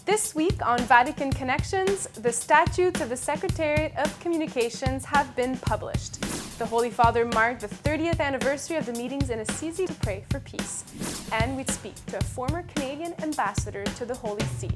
This week on Vatican Connections, the statutes of the Secretariat of Communications have been published. The Holy Father marked the 30th anniversary of the meetings in Assisi to pray for peace. And we speak to a former Canadian ambassador to the Holy See.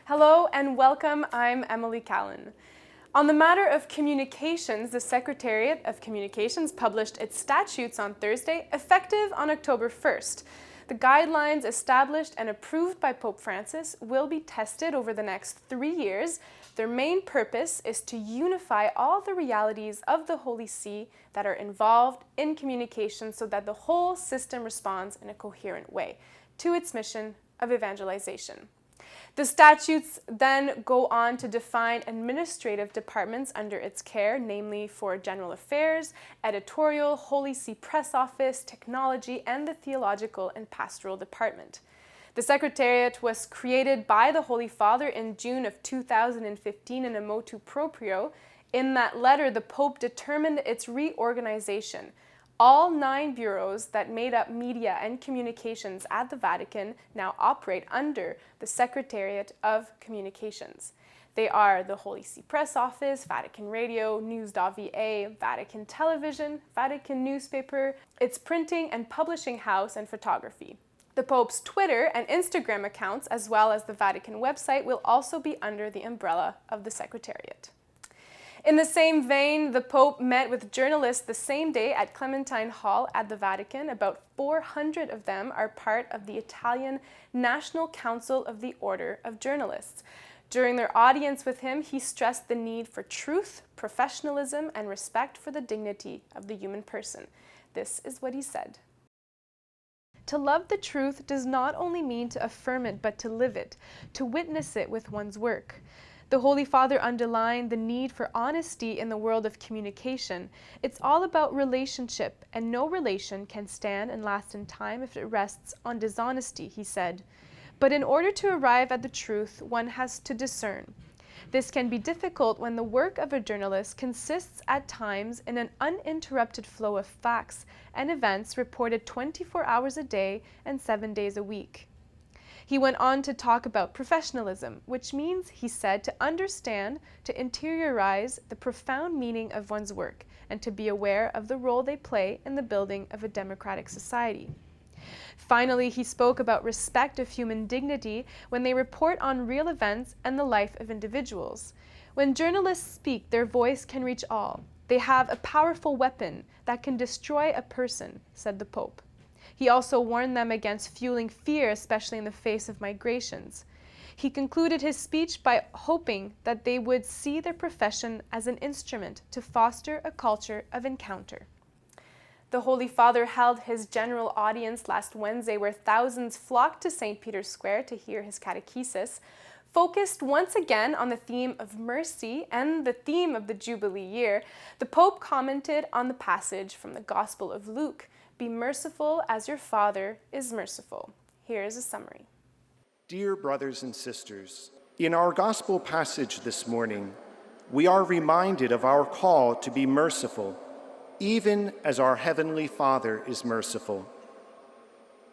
Hello and welcome, I'm Emily Callan. On the matter of communications, the Secretariat of Communications published its statutes on Thursday, effective on October 1st. The guidelines established and approved by Pope Francis will be tested over the next 3 years. Their main purpose is to unify all the realities of the Holy See that are involved in communication so that the whole system responds in a coherent way to its mission of evangelization. The statutes then go on to define administrative departments under its care, namely for general affairs, editorial, Holy See press office, technology, and the theological and pastoral department. The Secretariat was created by the Holy Father in June of 2015 in a motu proprio. In that letter, the Pope determined its reorganization. All 9 bureaus that made up media and communications at the Vatican now operate under the Secretariat of Communications. They are the Holy See Press Office, Vatican Radio, News.va, Vatican Television, Vatican Newspaper, its printing and publishing house, and photography. The Pope's Twitter and Instagram accounts, as well as the Vatican website, will also be under the umbrella of the Secretariat. In the same vein, the Pope met with journalists the same day at Clementine Hall at the Vatican. About 400 of them are part of the Italian National Council of the Order of Journalists. During their audience with him, he stressed the need for truth, professionalism, and respect for the dignity of the human person. This is what he said. To love the truth does not only mean to affirm it, but to live it, to witness it with one's work. The Holy Father underlined the need for honesty in the world of communication. It's all about relationship, and no relation can stand and last in time if it rests on dishonesty, he said. But in order to arrive at the truth, one has to discern. This can be difficult when the work of a journalist consists at times in an uninterrupted flow of facts and events reported 24 hours a day and 7 days a week. He went on to talk about professionalism, which means, he said, to understand, to interiorize the profound meaning of one's work, and to be aware of the role they play in the building of a democratic society. Finally, he spoke about respect of human dignity when they report on real events and the life of individuals. When journalists speak, their voice can reach all. They have a powerful weapon that can destroy a person, said the Pope. He also warned them against fueling fear, especially in the face of migrations. He concluded his speech by hoping that they would see their profession as an instrument to foster a culture of encounter. The Holy Father held his general audience last Wednesday, where thousands flocked to St. Peter's Square to hear his catechesis, focused once again on the theme of mercy and the theme of the Jubilee year. The Pope commented on the passage from the Gospel of Luke, "Be merciful as your Father is merciful." Here is a summary. Dear brothers and sisters, in our Gospel passage this morning, we are reminded of our call to be merciful, even as our Heavenly Father is merciful.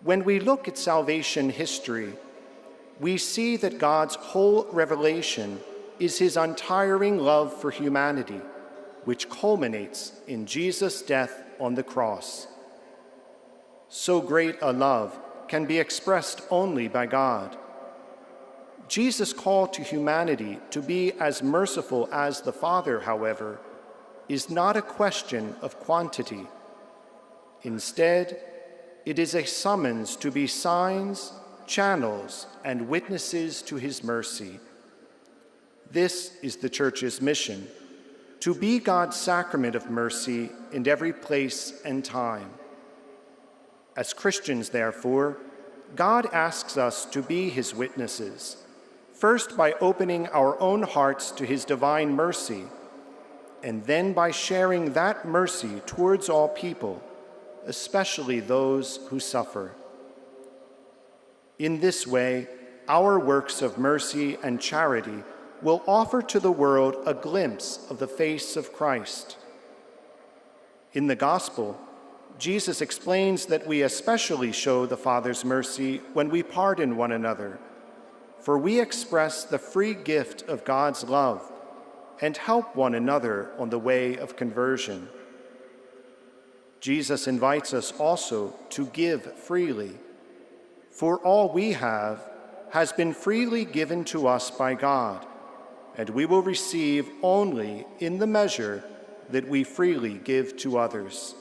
When we look at salvation history, we see that God's whole revelation is his untiring love for humanity, which culminates in Jesus' death on the cross. So great a love can be expressed only by God. Jesus' call to humanity to be as merciful as the Father, however, is not a question of quantity. Instead, it is a summons to be signs, channels, and witnesses to his mercy. This is the Church's mission, to be God's sacrament of mercy in every place and time. As Christians, therefore, God asks us to be his witnesses, first by opening our own hearts to his divine mercy, and then by sharing that mercy towards all people, especially those who suffer. In this way, our works of mercy and charity will offer to the world a glimpse of the face of Christ. In the Gospel, Jesus explains that we especially show the Father's mercy when we pardon one another, for we express the free gift of God's love and help one another on the way of conversion. Jesus invites us also to give freely, for all we have has been freely given to us by God, and we will receive only in the measure that we freely give to others.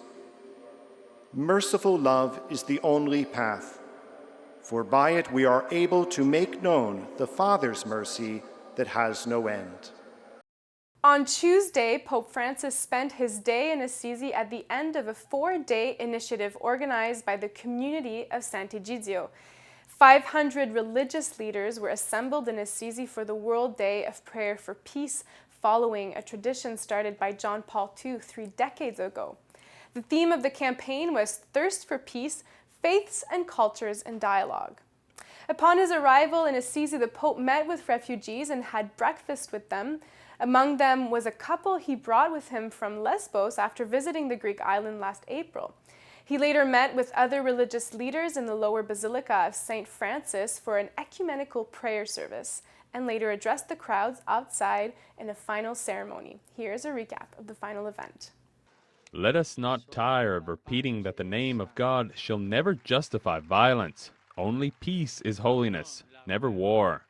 Merciful love is the only path, for by it we are able to make known the Father's mercy that has no end. On Tuesday, Pope Francis spent his day in Assisi at the end of a 4-day initiative organized by the community of Sant'Egidio. 500 religious leaders were assembled in Assisi for the World Day of Prayer for Peace, following a tradition started by John Paul II 3 decades ago. The theme of the campaign was Thirst for Peace, Faiths and Cultures in Dialogue. Upon his arrival in Assisi, the Pope met with refugees and had breakfast with them. Among them was a couple he brought with him from Lesbos after visiting the Greek island last April. He later met with other religious leaders in the lower Basilica of St. Francis for an ecumenical prayer service, and later addressed the crowds outside in a final ceremony. Here's a recap of the final event. Let us not tire of repeating that the name of God shall never justify violence. Only peace is holiness, never war.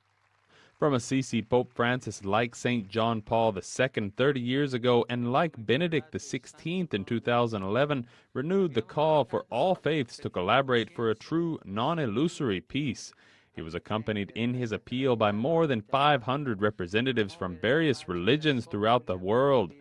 From Assisi, Pope Francis, like St. John Paul II 30 years ago and like Benedict XVI in 2011, renewed the call for all faiths to collaborate for a true, non-illusory peace. He was accompanied in his appeal by more than 500 representatives from various religions throughout the world.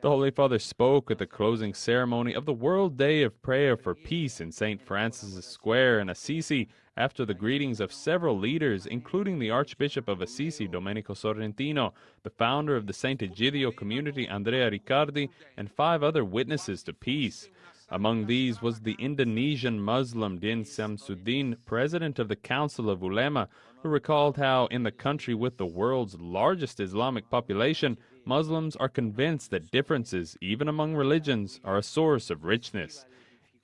The Holy Father spoke at the closing ceremony of the World Day of Prayer for Peace in St. Francis Square in Assisi after the greetings of several leaders, including the Archbishop of Assisi, Domenico Sorrentino, the founder of the Sant'Egidio community, Andrea Riccardi, and 5 other witnesses to peace. Among these was the Indonesian Muslim Din Samsudin, president of the Council of Ulema, who recalled how in the country with the world's largest Islamic population, Muslims are convinced that differences, even among religions, are a source of richness.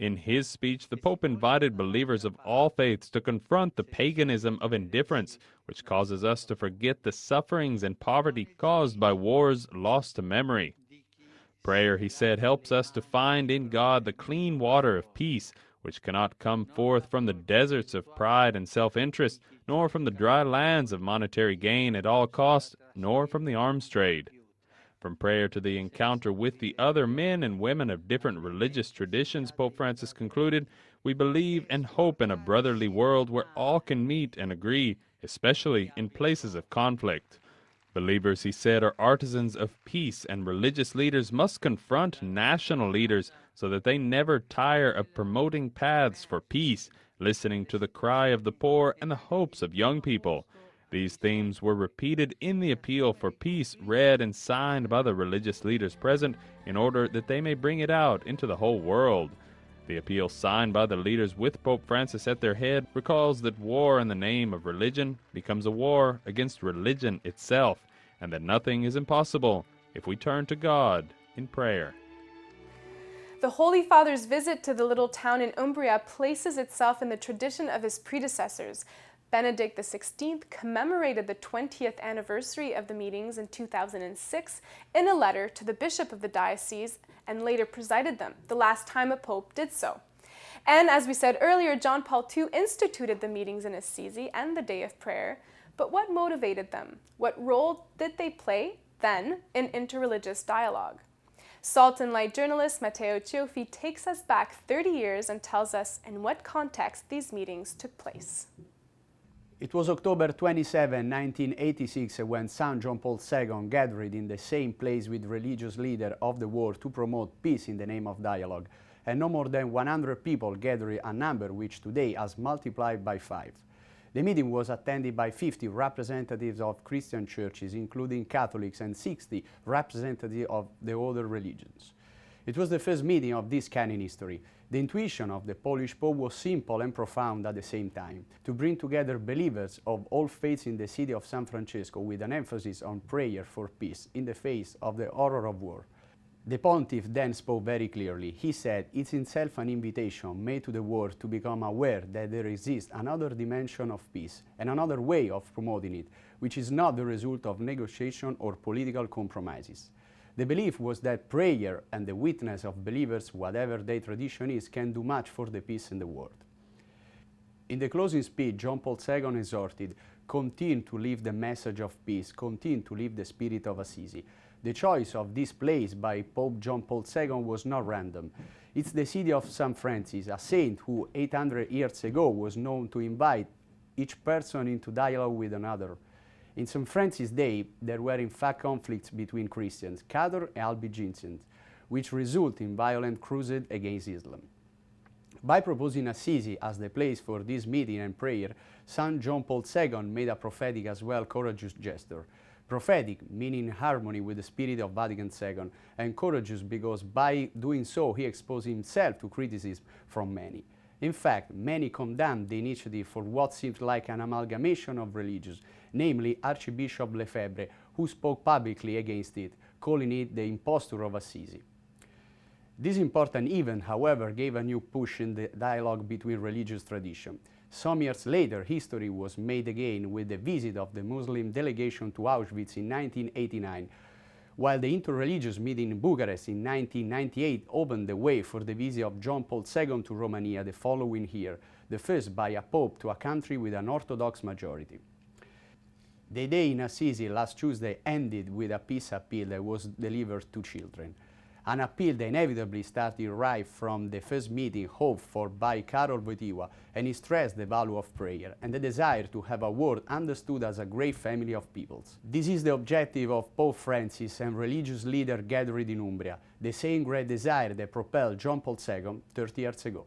In his speech, the Pope invited believers of all faiths to confront the paganism of indifference, which causes us to forget the sufferings and poverty caused by wars lost to memory. Prayer, he said, helps us to find in God the clean water of peace, which cannot come forth from the deserts of pride and self-interest, nor from the dry lands of monetary gain at all costs, nor from the arms trade. From prayer to the encounter with the other men and women of different religious traditions, Pope Francis concluded, we believe and hope in a brotherly world where all can meet and agree, especially in places of conflict. Believers, he said, are artisans of peace, and religious leaders must confront national leaders so that they never tire of promoting paths for peace, listening to the cry of the poor and the hopes of young people. These themes were repeated in the appeal for peace, read and signed by the religious leaders present, in order that they may bring it out into the whole world. The appeal signed by the leaders with Pope Francis at their head recalls that war in the name of religion becomes a war against religion itself, and that nothing is impossible if we turn to God in prayer. The Holy Father's visit to the little town in Umbria places itself in the tradition of his predecessors. Benedict XVI commemorated the 20th anniversary of the meetings in 2006 in a letter to the bishop of the diocese, and later presided them, the last time a pope did so. And as we said earlier, John Paul II instituted the meetings in Assisi and the Day of Prayer. But what motivated them? What role did they play then in InterReligious Dialogue? Salt and Light journalist Matteo Cioffi takes us back 30 years and tells us in what context these meetings took place. It was October 27, 1986, when St. John Paul II gathered in the same place with religious leaders of the world to promote peace in the name of dialogue, and no more than 100 people gathered, a number which today has multiplied by 5. The meeting was attended by 50 representatives of Christian churches, including Catholics, and 60 representatives of the other religions. It was the first meeting of this kind in history. The intuition of the Polish Pope was simple and profound at the same time, to bring together believers of all faiths in the city of San Francisco with an emphasis on prayer for peace in the face of the horror of war. The Pontiff then spoke very clearly. He said, "It's itself an invitation made to the world to become aware that there exists another dimension of peace and another way of promoting it, which is not the result of negotiation or political compromises." The belief was that prayer and the witness of believers, whatever their tradition is, can do much for the peace in the world. In the closing speech, John Paul II exhorted, "Continue to live the message of peace, continue to live the spirit of Assisi." The choice of this place by Pope John Paul II was not random. It's the city of St. Francis, a saint who 800 years ago was known to invite each person into dialogue with another. In St. Francis' day, there were in fact conflicts between Christians, Catholics and Albigensians, which resulted in violent crusades against Islam. By proposing Assisi as the place for this meeting and prayer, St. John Paul II made a prophetic as well courageous gesture. Prophetic, meaning in harmony with the spirit of Vatican II, and courageous because by doing so he exposed himself to criticism from many. In fact, many condemned the initiative for what seems like an amalgamation of religions, namely Archbishop Lefebvre, who spoke publicly against it, calling it the imposture of Assisi. This important event, however, gave a new push in the dialogue between religious traditions. Some years later, history was made again with the visit of the Muslim delegation to Auschwitz in 1989, while the InterReligious meeting in Bucharest in 1998 opened the way for the visit of John Paul II to Romania the following year, the first by a pope to a country with an Orthodox majority. The day in Assisi last Tuesday ended with a peace appeal that was delivered to children. An appeal that inevitably started right from the first meeting hoped for by Karol Wojtyła, and he stressed the value of prayer and the desire to have a world understood as a great family of peoples. This is the objective of Pope Francis and religious leaders gathered in Umbria, the same great desire that propelled John Paul II 30 years ago.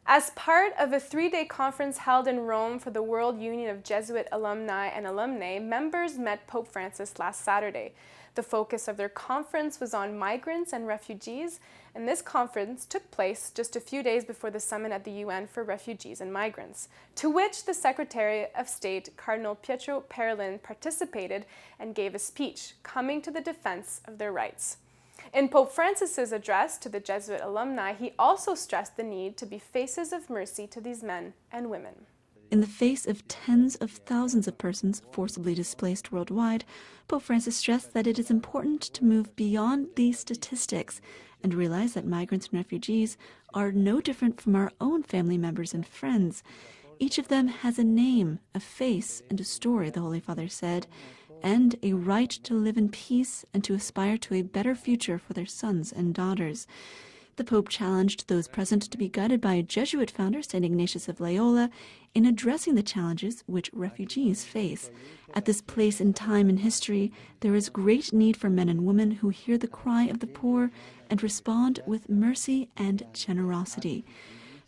As part of a 3-day conference held in Rome for the World Union of Jesuit Alumni and Alumnae, members met Pope Francis last Saturday. The focus of their conference was on migrants and refugees, and this conference took place just a few days before the summit at the UN for Refugees and Migrants, to which the Secretary of State, Cardinal Pietro Parolin, participated and gave a speech, coming to the defense of their rights. In Pope Francis's address to the Jesuit alumni, he also stressed the need to be faces of mercy to these men and women. In the face of tens of thousands of persons forcibly displaced worldwide, Pope Francis stressed that it is important to move beyond these statistics and realize that migrants and refugees are no different from our own family members and friends. Each of them has a name, a face, and a story, the Holy Father said, and a right to live in peace and to aspire to a better future for their sons and daughters. The Pope challenged those present to be guided by Jesuit founder St. Ignatius of Loyola in addressing the challenges which refugees face. At this place in time in history, there is great need for men and women who hear the cry of the poor and respond with mercy and generosity.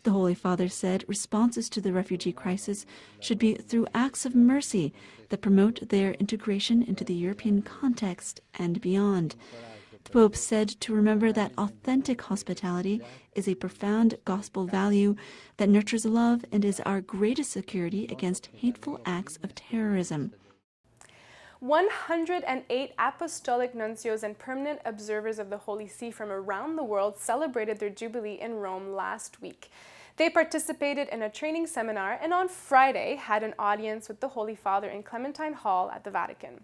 The Holy Father said responses to the refugee crisis should be through acts of mercy that promote their integration into the European context and beyond. The Pope said to remember that authentic hospitality is a profound gospel value that nurtures love and is our greatest security against hateful acts of terrorism. 108 Apostolic Nuncios and permanent observers of the Holy See from around the world celebrated their Jubilee in Rome last week. They participated in a training seminar and on Friday had an audience with the Holy Father in Clementine Hall at the Vatican.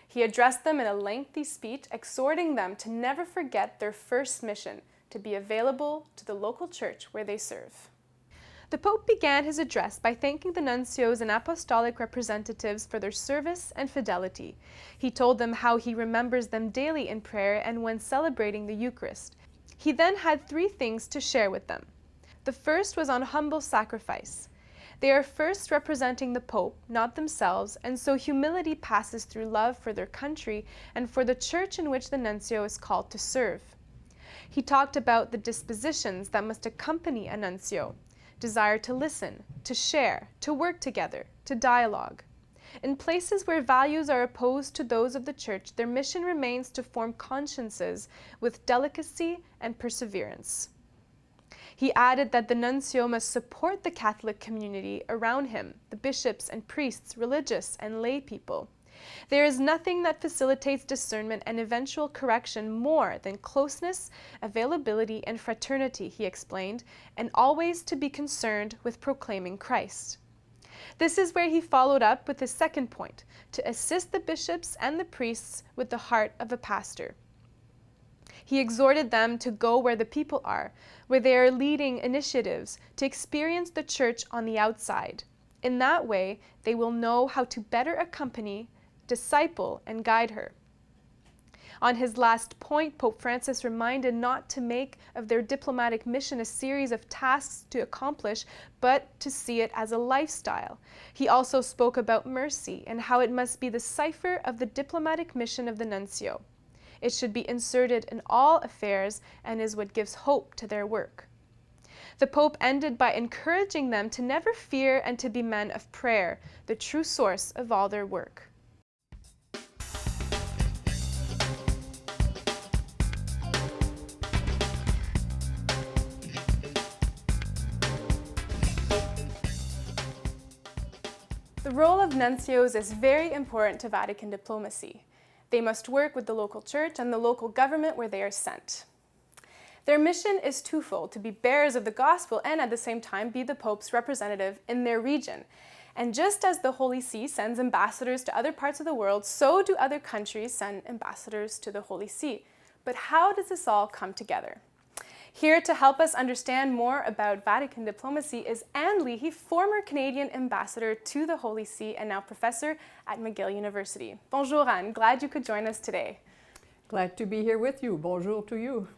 He addressed them in a lengthy speech, exhorting them to never forget their first mission, to be available to the local church where they serve. The Pope began his address by thanking the nuncios and apostolic representatives for their service and fidelity. He told them how he remembers them daily in prayer and when celebrating the Eucharist. He then had 3 things to share with them. The first was on humble sacrifice. They are first representing the Pope, not themselves, and so humility passes through love for their country and for the church in which the nuncio is called to serve. He talked about the dispositions that must accompany a nuncio: desire to listen, to share, to work together, to dialogue. In places where values are opposed to those of the Church, their mission remains to form consciences with delicacy and perseverance. He added that the nuncio must support the Catholic community around him, the bishops and priests, religious and lay people. There is nothing that facilitates discernment and eventual correction more than closeness, availability, and fraternity, he explained, and always to be concerned with proclaiming Christ. This is where he followed up with his second point, to assist the bishops and the priests with the heart of a pastor. He exhorted them to go where the people are, where they are leading initiatives, to experience the church on the outside. In that way, they will know how to better accompany, disciple, and guide her. On his last point, Pope Francis reminded not to make of their diplomatic mission a series of tasks to accomplish, but to see it as a lifestyle. He also spoke about mercy and how it must be the cipher of the diplomatic mission of the nuncio. It should be inserted in all affairs and is what gives hope to their work. The Pope ended by encouraging them to never fear and to be men of prayer, the true source of all their work. The role of nuncios is very important to Vatican diplomacy. They must work with the local church and the local government where they are sent. Their mission is twofold: to be bearers of the gospel and at the same time be the Pope's representative in their region. And just as the Holy See sends ambassadors to other parts of the world, so do other countries send ambassadors to the Holy See. But how does this all come together? Here to help us understand more about Vatican diplomacy is Anne Leahy, former Canadian ambassador to the Holy See and now professor at McGill University. Bonjour Anne, glad you could join us today. Glad to be here with you. Bonjour to you.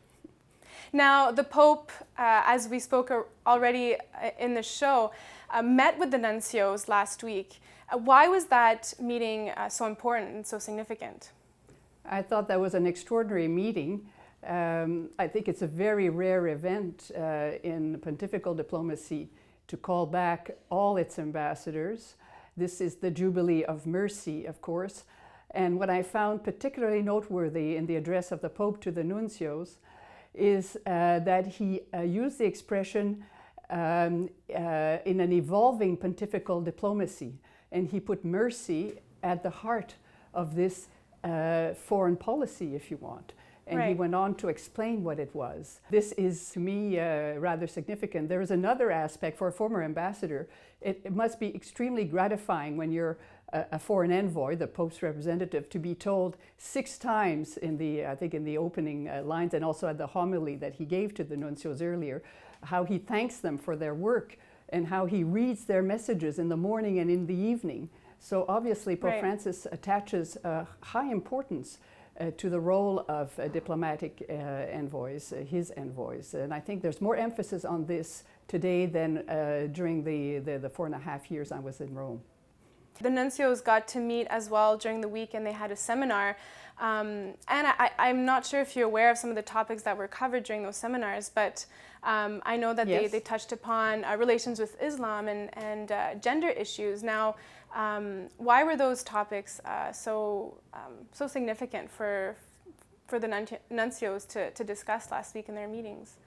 Now, the Pope, as we spoke already in the show, met with the nuncios last week. Why was that meeting so important and so significant? I thought that was an extraordinary meeting. I think it's a very rare event in pontifical diplomacy to call back all its ambassadors. This is the Jubilee of Mercy, of course. And what I found particularly noteworthy in the address of the Pope to the nuncios is that he used the expression in an evolving pontifical diplomacy. And he put mercy at the heart of this foreign policy, if you want. And right. He went on to explain what it was. This is, to me, rather significant. There is another aspect for a former ambassador. It must be extremely gratifying when you're a foreign envoy, the Pope's representative, to be told 6 times in the, I think in the opening lines and also at the homily that he gave to the nuncios earlier, how he thanks them for their work and how he reads their messages in the morning and in the evening. So obviously Pope right. Francis attaches high importance to the role of diplomatic envoys, his envoys. And I think there's more emphasis on this today than during the 4.5 years I was in Rome. The nuncios got to meet as well during the week, and they had a seminar. And I'm not sure if you're aware of some of the topics that were covered during those seminars, but I know that yes. they touched upon relations with Islam and gender issues. Now, why were those topics so significant for the nuncios to discuss last week in their meetings?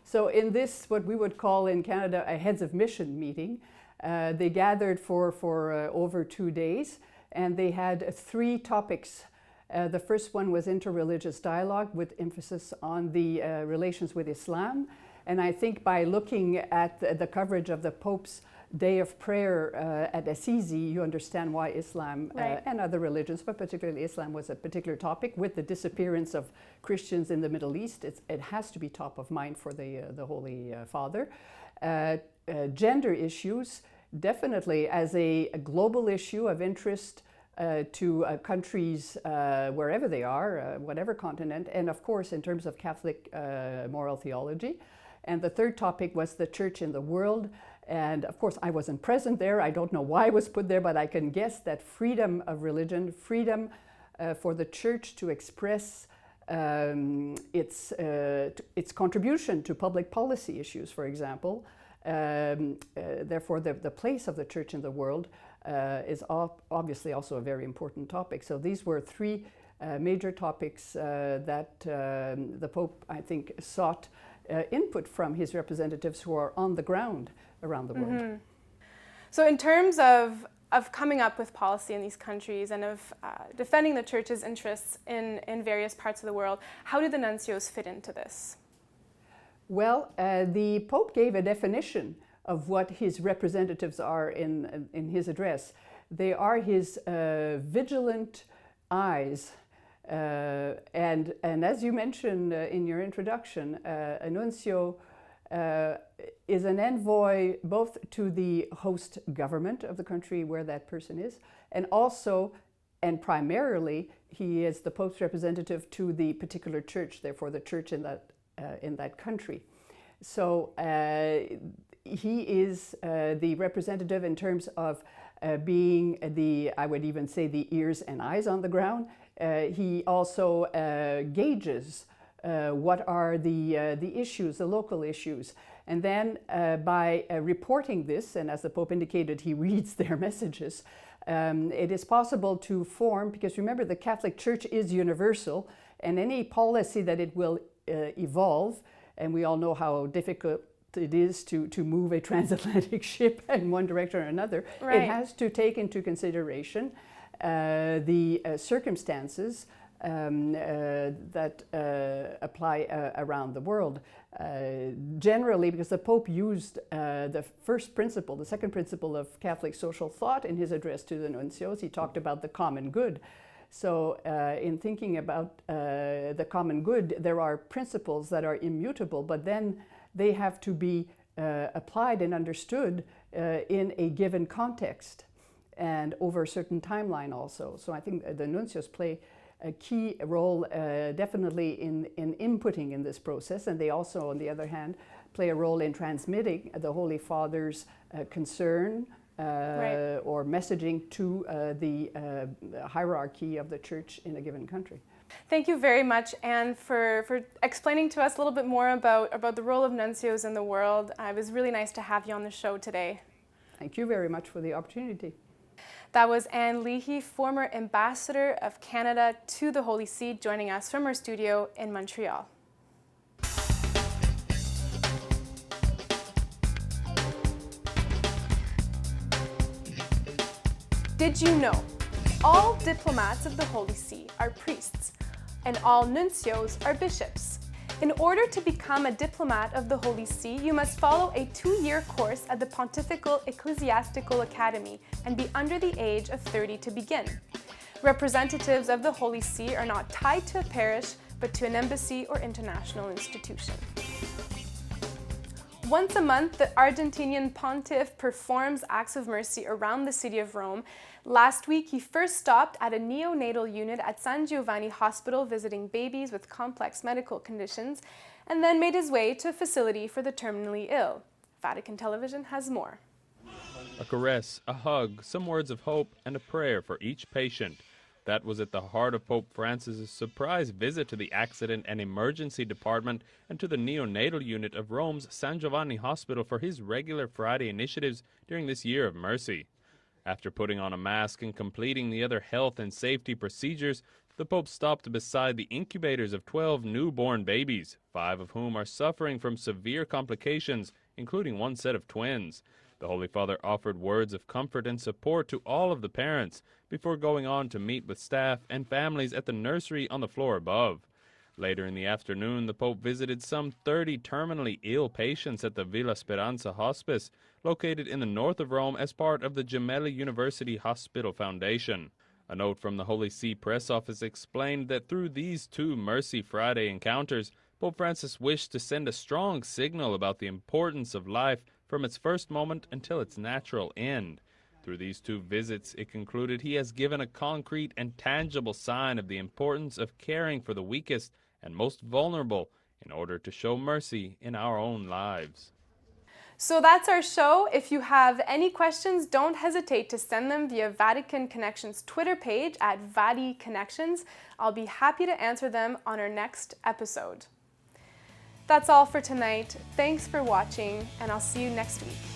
So in this, what we would call in Canada a heads of mission meeting, they gathered for over 2 days, and they had 3 topics. The first one was InterReligious Dialogue, with emphasis on the relations with Islam. And I think by looking at the coverage of the Pope's Day of Prayer at Assisi, you understand why Islam right. and other religions, but particularly Islam, was a particular topic. With the disappearance of Christians in the Middle East, it has to be top of mind for the Holy Father. Gender issues, definitely as a global issue of interest to countries wherever they are, whatever continent, and of course in terms of Catholic moral theology. And the third topic was the Church in the world. And of course I wasn't present there. I don't know why it was put there, but I can guess that freedom of religion, freedom for the Church to express its contribution to public policy issues, for example. Therefore, the place of the Church in the world is obviously also a very important topic. So these were 3 major topics that the Pope, I think, sought input from his representatives who are on the ground around the world. Mm-hmm. So in terms of coming up with policy in these countries and of defending the Church's interests in various parts of the world, how do the nuncios fit into this? Well, the Pope gave a definition of what his representatives are in his address. They are his vigilant eyes. And as you mentioned in your introduction, a nuncio is an envoy both to the host government of the country where that person is, and also, and primarily, he is the Pope's representative to the particular church, therefore the church in that country. So he is the representative in terms of being I would even say, the ears and eyes on the ground. He also gauges what are the issues, the local issues. And then by reporting this, and as the Pope indicated, he reads their messages, it is possible to form, because remember, the Catholic Church is universal, and any policy that it will evolve, and we all know how difficult it is to move a transatlantic ship in one direction or another, right. It has to take into consideration the circumstances that apply around the world. Generally, because the Pope used the second principle of Catholic social thought in his address to the nuncios. He talked about the common good. So in thinking about the common good, there are principles that are immutable, but then they have to be applied and understood in a given context and over a certain timeline also. So I think the nuncios play a key role definitely in inputting in this process, and they also, on the other hand, play a role in transmitting the Holy Father's concern right. or messaging to the hierarchy of the Church in a given country. Thank you very much, Anne, for explaining to us a little bit more about the role of nuncios in the world. It was really nice to have you on the show today. Thank you very much for the opportunity. That was Anne Leahy, former ambassador of Canada to the Holy See, joining us from our studio in Montreal. Did you know all diplomats of the Holy See are priests and all nuncios are bishops? In order to become a diplomat of the Holy See, you must follow a 2-year course at the Pontifical Ecclesiastical Academy and be under the age of 30 to begin. Representatives of the Holy See are not tied to a parish, but to an embassy or international institution. Once a month, the Argentinian pontiff performs acts of mercy around the city of Rome. Last week, he first stopped at a neonatal unit at San Giovanni Hospital visiting babies with complex medical conditions, and then made his way to a facility for the terminally ill. Vatican Television has more. A caress, a hug, some words of hope, and a prayer for each patient. That was at the heart of Pope Francis's surprise visit to the Accident and Emergency Department and to the neonatal unit of Rome's San Giovanni Hospital for his regular Friday initiatives during this year of mercy. After putting on a mask and completing the other health and safety procedures, the Pope stopped beside the incubators of 12 newborn babies, 5 of whom are suffering from severe complications, including one set of twins. The Holy Father offered words of comfort and support to all of the parents before going on to meet with staff and families at the nursery on the floor above. Later in the afternoon, the Pope visited some 30 terminally ill patients at the Villa Speranza Hospice, located in the north of Rome as part of the Gemelli University Hospital Foundation. A note from the Holy See press office explained that through these 2 Mercy Friday encounters, Pope Francis wished to send a strong signal about the importance of life from its first moment until its natural end. Through these 2 visits, it concluded he has given a concrete and tangible sign of the importance of caring for the weakest and most vulnerable in order to show mercy in our own lives. So that's our show. If you have any questions, don't hesitate to send them via Vatican Connections Twitter page at Vati Connections. I'll be happy to answer them on our next episode. That's all for tonight. Thanks for watching, and I'll see you next week.